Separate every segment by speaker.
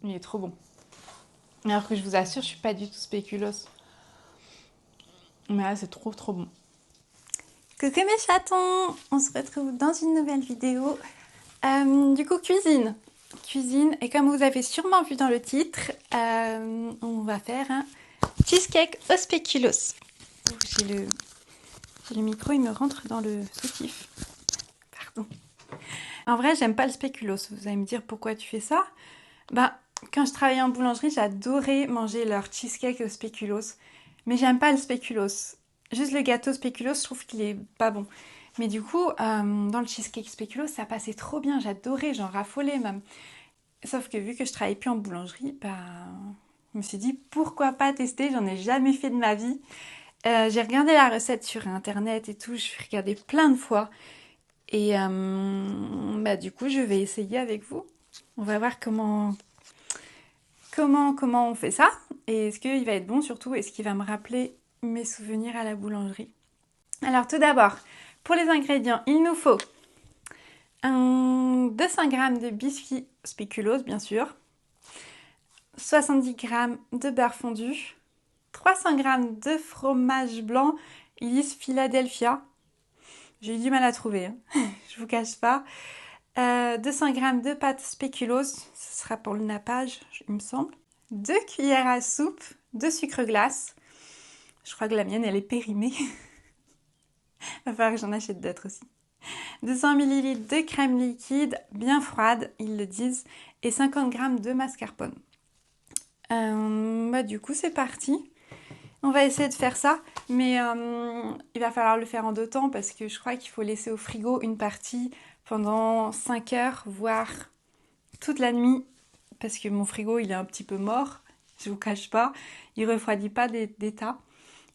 Speaker 1: Il est trop bon. Alors que je vous assure, je suis pas du tout spéculoos. Mais là, c'est trop trop bon. Coucou mes chatons, on se retrouve dans une nouvelle vidéo. Du coup, cuisine. Cuisine, et comme vous avez sûrement vu dans le titre, on va faire un cheesecake au spéculoos. J'ai le micro, il me rentre dans le soutif. Pardon. En vrai, j'aime pas le spéculoos. Vous allez me dire pourquoi tu fais ça? Bah, quand je travaillais en boulangerie, j'adorais manger leur cheesecake au spéculoos. Mais j'aime pas le spéculoos. Juste le gâteau spéculoos, je trouve qu'il est pas bon. Mais du coup, dans le cheesecake spéculoos, ça passait trop bien. J'adorais, j'en raffolais même. Sauf que vu que je travaille plus en boulangerie, bah, je me suis dit pourquoi pas tester. J'en ai jamais fait de ma vie. J'ai regardé la recette sur internet et tout. Je suis regardée plein de fois. Et bah, du coup, je vais essayer avec vous. On va voir comment on fait ça. Et est-ce qu'il va être bon surtout? Est-ce qu'il va me rappeler mes souvenirs à la boulangerie? Alors tout d'abord, pour les ingrédients, il nous faut 200 g de biscuits spéculoos, bien sûr, 70 g de beurre fondu, 300 g de fromage blanc, ils disent Philadelphia. J'ai eu du mal à trouver, hein. Je vous cache pas. 200 g de pâte spéculoos, ce sera pour le nappage, il me semble. 2 cuillères à soupe de sucre glace. Je crois que la mienne, elle est périmée. Il va falloir que j'en achète d'autres aussi. 200 ml de crème liquide, bien froide, ils le disent, et 50 g de mascarpone. Du coup, c'est parti. On va essayer de faire ça, mais il va falloir le faire en 2 temps parce que je crois qu'il faut laisser au frigo une partie pendant 5 heures, voire toute la nuit, parce que mon frigo, il est un petit peu mort, je vous cache pas. Il refroidit pas d'état.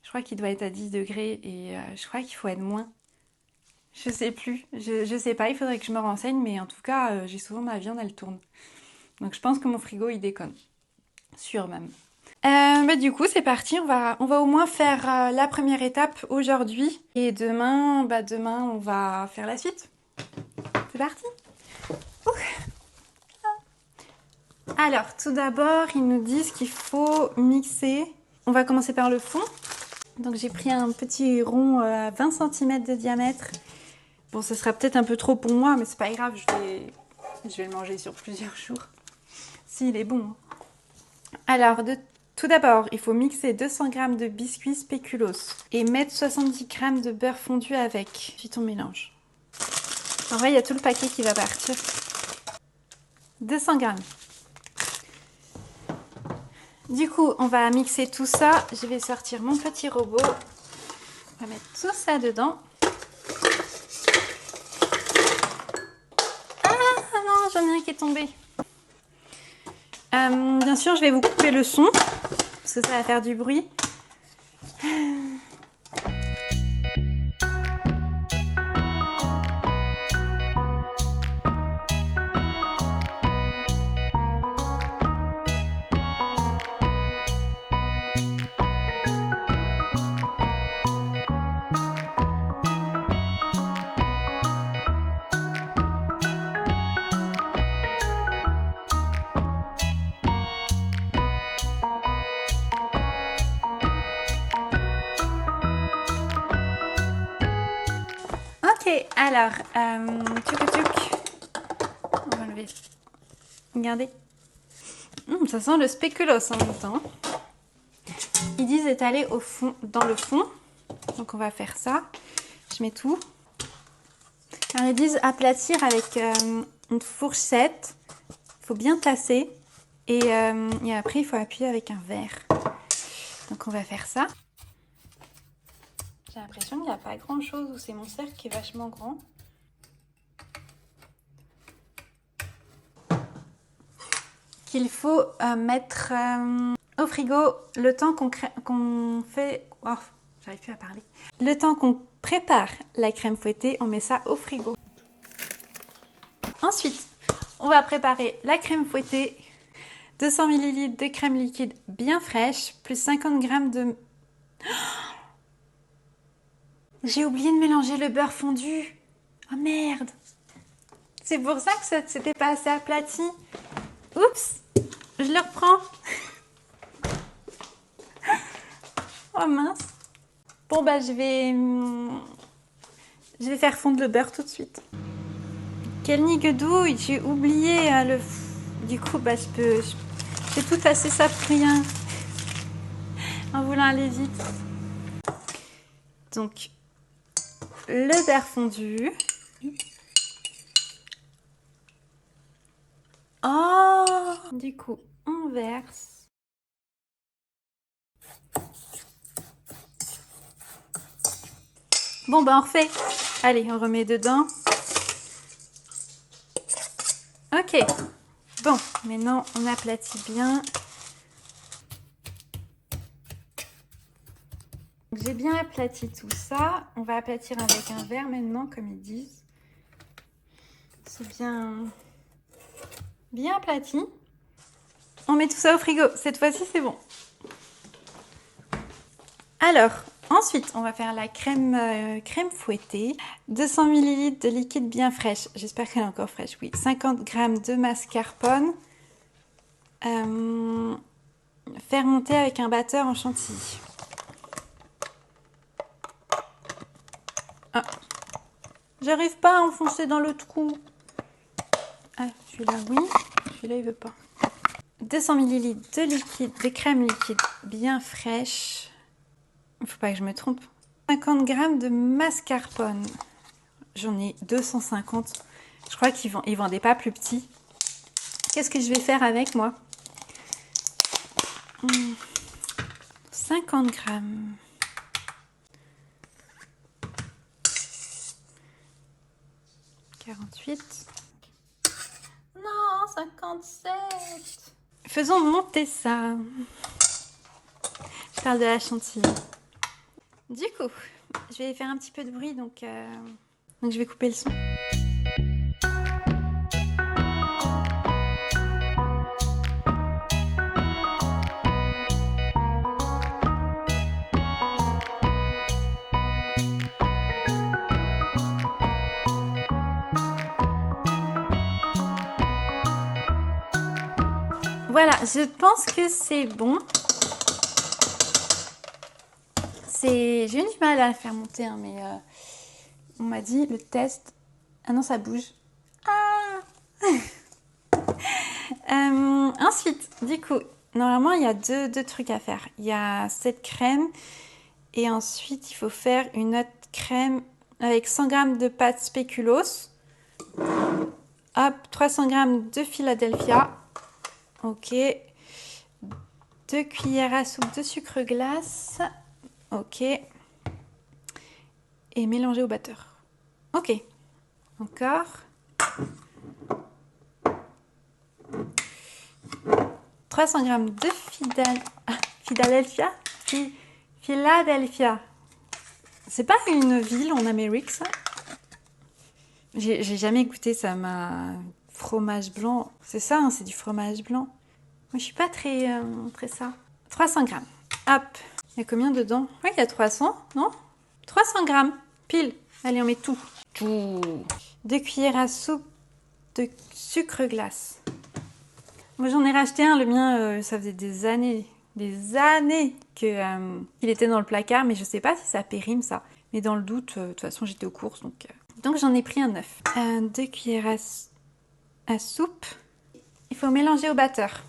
Speaker 1: Je crois qu'il doit être à 10 degrés et je crois qu'il faut être moins. Je sais plus, je sais pas, il faudrait que je me renseigne, mais en tout cas, j'ai souvent ma viande, elle tourne. Donc je pense que mon frigo, il déconne. Sûr même. Du coup, c'est parti, on va au moins faire la première étape aujourd'hui. Et demain, on va faire la suite. C'est parti. Alors, tout d'abord, ils nous disent qu'il faut mixer. On va commencer par le fond. Donc j'ai pris un petit rond à 20 cm de diamètre. Bon, ce sera peut-être un peu trop pour moi, mais c'est pas grave, je vais le manger sur plusieurs jours. S'il est bon. Alors, tout d'abord, il faut mixer 200 g de biscuits spéculoos et mettre 70 g de beurre fondu avec. Ensuite, on mélange. En vrai, il y a tout le paquet qui va partir. 200 g. Du coup, on va mixer tout ça. Je vais sortir mon petit robot. On va mettre tout ça dedans. Ah non, j'en ai un qui est tombé. Bien sûr, je vais vous couper le son, parce que ça va faire du bruit. Ok, alors, on va enlever. Regardez. Ça sent le spéculoos en même temps. Ils disent étaler au fond, dans le fond. Donc on va faire ça. Je mets tout. Alors, ils disent aplatir avec une fourchette. Il faut bien tasser. Et après, il faut appuyer avec un verre. Donc on va faire ça. J'ai l'impression qu'il n'y a pas grand chose, ou c'est mon cercle qui est vachement grand. Qu'il faut mettre au frigo le temps qu'on fait... Oh, j'arrive plus à parler. Le temps qu'on prépare la crème fouettée, on met ça au frigo. Ensuite, on va préparer la crème fouettée. 200 ml de crème liquide bien fraîche, plus 50 g de... J'ai oublié de mélanger le beurre fondu. Oh merde! C'est pour ça que c'était pas assez aplati. Oups! Je le reprends. Oh mince. Bon bah je vais faire fondre le beurre tout de suite. Quelle nigedouille, j'ai oublié le... Du coup bah j'ai tout passé ça pour rien. En voulant aller vite. Donc le beurre fondu. Oh, du coup on verse. Bon ben on refait. Allez, on remet dedans. Ok. Bon, maintenant on aplatit bien. J'ai bien aplati tout ça. On va aplatir avec un verre maintenant, comme ils disent. C'est bien aplati. On met tout ça au frigo. Cette fois-ci, c'est bon. Alors, ensuite, on va faire la crème fouettée. 200 ml de liquide bien fraîche. J'espère qu'elle est encore fraîche, oui. 50 g de mascarpone. Fermenté avec un batteur en chantilly. Ah, j'arrive pas à enfoncer dans le trou. Ah, celui-là, oui. Celui-là, il veut pas. 200 ml de crème liquide bien fraîche. Il faut pas que je me trompe. 50 g de mascarpone. J'en ai 250. Je crois qu'ils vendaient pas plus petits. Qu'est-ce que je vais faire avec moi? 50 g. « 48. Non, 57. Faisons monter ça. Je parle de la chantilly. Du coup, je vais faire un petit peu de bruit, donc je vais couper le son. Voilà, je pense que c'est bon. J'ai eu du mal à la faire monter, hein, mais on m'a dit le test. Ah non, ça bouge. Ah ensuite, du coup, normalement, il y a deux trucs à faire. Il y a cette crème et ensuite, il faut faire une autre crème avec 100 g de pâte spéculoos. Hop, 300 g de Philadelphia. Ok. 2 cuillères à soupe de sucre glace. Ok. Et mélanger au batteur. Ok. Encore. 300 g de Philadelphia. Philadelphia. C'est pas une ville en Amérique, ça? J'ai jamais goûté ça, fromage blanc. C'est ça, hein, c'est du fromage blanc. Moi, je suis pas très ça. 300 g. Hop. Il y a combien dedans? Oui, il y a 300, non? 300 g. Pile. Allez, on met tout. Tout. 2 cuillères à soupe de sucre glace. Moi, j'en ai racheté un. Le mien, ça faisait des années qu'il était dans le placard, mais je sais pas si ça périme, ça. Mais dans le doute, de toute façon, j'étais aux courses, donc j'en ai pris un neuf. 2 cuillères à soupe. Il faut mélanger au batteur.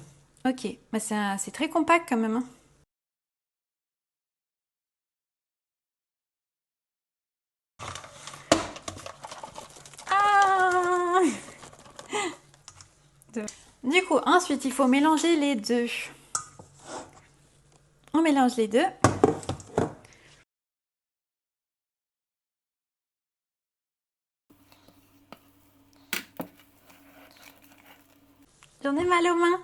Speaker 1: Ok, bah c'est très compact quand même. Hein. Ah du coup, ensuite, il faut mélanger les deux. On mélange les deux. J'en ai mal aux mains.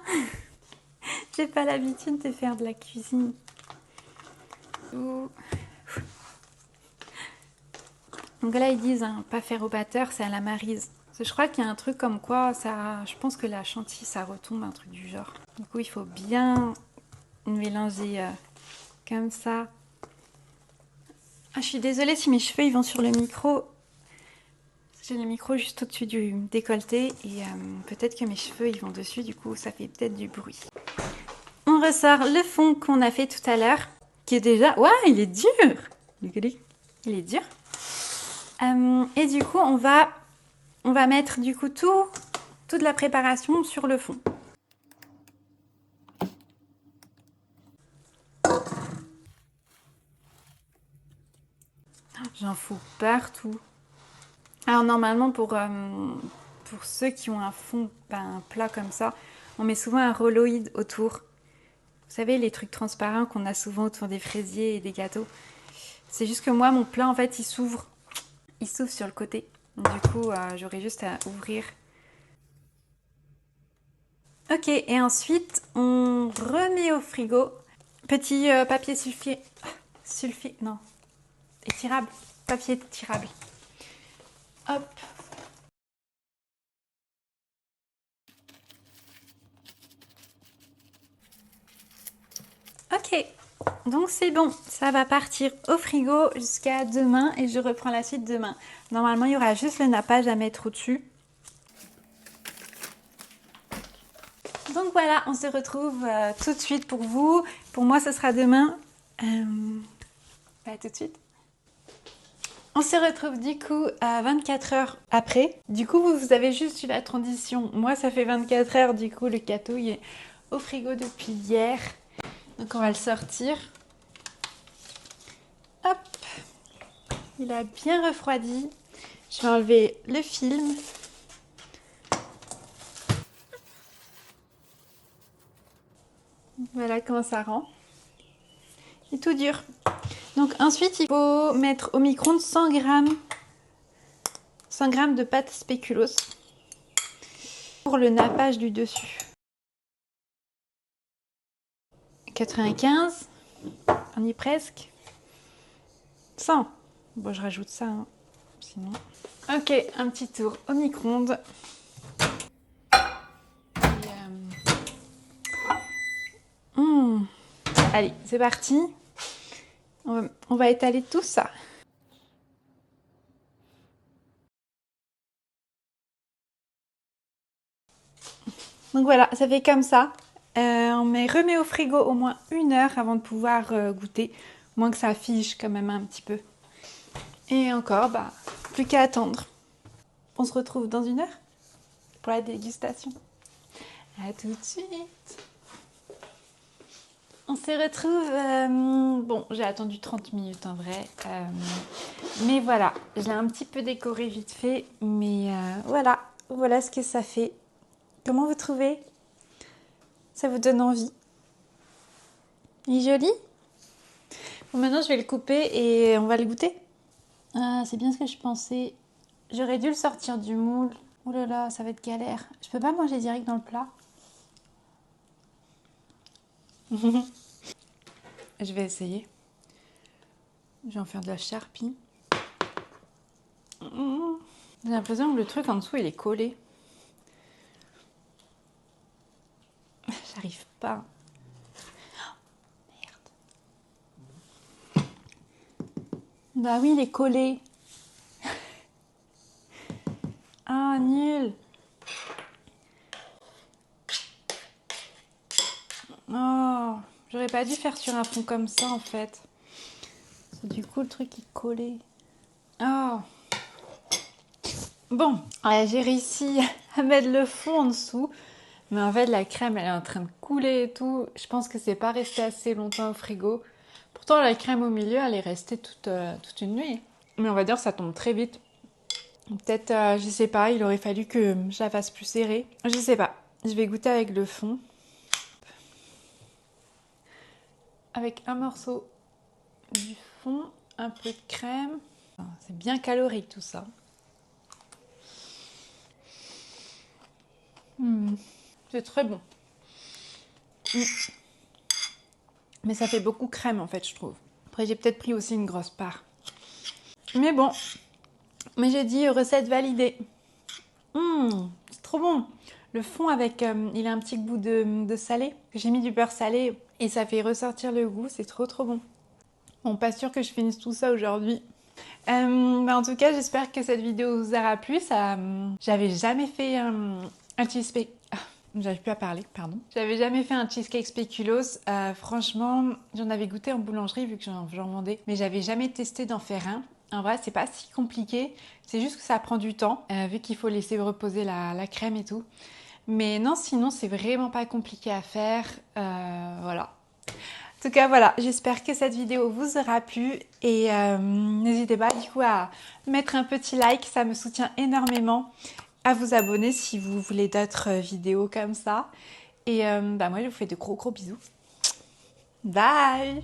Speaker 1: J'ai pas l'habitude de faire de la cuisine. Donc là, ils disent, hein, pas faire au batteur, c'est à la maryse. Je crois qu'il y a un truc comme quoi, je pense que la chantilly, ça retombe, un truc du genre. Du coup, il faut bien mélanger comme ça. Ah, je suis désolée si mes cheveux ils vont sur le micro. J'ai le micro juste au-dessus du décolleté et peut-être que mes cheveux ils vont dessus, du coup ça fait peut-être du bruit. ressort le fond qu'on a fait tout à l'heure, qui est déjà... Waouh, il est dur! Il est dur. Et du coup, on va mettre du coup toute la préparation sur le fond. J'en fous partout. Alors normalement, pour ceux qui ont un fond, un plat comme ça, on met souvent un rolloïd autour. Vous savez, les trucs transparents qu'on a souvent autour des fraisiers et des gâteaux. C'est juste que moi, mon plat, en fait, il s'ouvre. Il s'ouvre sur le côté. Du coup, j'aurais juste à ouvrir. Ok, et ensuite, on remet au frigo. Petit papier non, étirable. Papier étirable. Hop. Ok, donc c'est bon, ça va partir au frigo jusqu'à demain et je reprends la suite demain. Normalement, il y aura juste le nappage à mettre au-dessus. Donc voilà, on se retrouve tout de suite pour vous. Pour moi, ce sera demain. Tout de suite. On se retrouve du coup à 24 heures après. Du coup, vous avez juste eu la transition. Moi, ça fait 24 heures, du coup, le gâteau il est au frigo depuis hier. Donc on va le sortir. Hop, il a bien refroidi. Je vais enlever le film. Voilà comment ça rend. Il est tout dur. Donc ensuite, il faut mettre au micro-ondes 100 g de pâte spéculoos pour le nappage du dessus. 95, on y est presque. 100. Bon, je rajoute ça, hein, sinon. Ok, un petit tour au micro-ondes. Allez, c'est parti. On va étaler tout ça. Donc voilà, ça fait comme ça. On remet au frigo au moins 1 heure avant de pouvoir goûter. Moins que ça affiche quand même un petit peu. Et encore, plus qu'à attendre. On se retrouve dans 1 heure pour la dégustation. À tout de suite. On se retrouve... bon, j'ai attendu 30 minutes en vrai. Mais voilà, je l'ai un petit peu décoré vite fait. Mais voilà ce que ça fait. Comment vous trouvez? Ça vous donne envie? Il est joli? Bon, maintenant je vais le couper et on va le goûter. Ah, c'est bien ce que je pensais. J'aurais dû le sortir du moule. Oh là là, ça va être galère. Je peux pas manger direct dans le plat. Je vais essayer. Je vais en faire de la charpie. J'ai l'impression que le truc en dessous il est collé. J'arrive pas. Merde. Bah oui, il est collé. Ah, nul. Oh, j'aurais pas dû faire sur un fond comme ça en fait. Du coup, le truc est collé. Oh. Bon, j'ai réussi à mettre le fond en dessous. Mais en fait, la crème, elle est en train de couler et tout. Je pense que c'est pas resté assez longtemps au frigo. Pourtant, la crème au milieu, elle est restée toute une nuit. Mais on va dire que ça tombe très vite. Peut-être, je sais pas, il aurait fallu que je la fasse plus serrée. Je sais pas. Je vais goûter avec le fond. Avec un morceau du fond, un peu de crème. C'est bien calorique tout ça. C'est très bon. Mais ça fait beaucoup crème en fait, je trouve. Après, j'ai peut-être pris aussi une grosse part. Mais bon. Mais j'ai dit recette validée. C'est trop bon. Le fond avec, il a un petit goût de salé. J'ai mis du beurre salé et ça fait ressortir le goût. C'est trop trop bon. Bon, pas sûr que je finisse tout ça aujourd'hui. En tout cas, j'espère que cette vidéo vous aura plu. J'avais jamais fait un cheese J'arrive plus à parler, pardon. J'avais jamais fait un cheesecake spéculoos. Franchement, j'en avais goûté en boulangerie vu que j'en vendais. Mais j'avais jamais testé d'en faire un. En vrai, c'est pas si compliqué. C'est juste que ça prend du temps, vu qu'il faut laisser reposer la crème et tout. Mais non, sinon, c'est vraiment pas compliqué à faire. Voilà. En tout cas, voilà, j'espère que cette vidéo vous aura plu. Et n'hésitez pas du coup à mettre un petit like, ça me soutient énormément. À vous abonner si vous voulez d'autres vidéos comme ça. Et moi, je vous fais de gros bisous. Bye!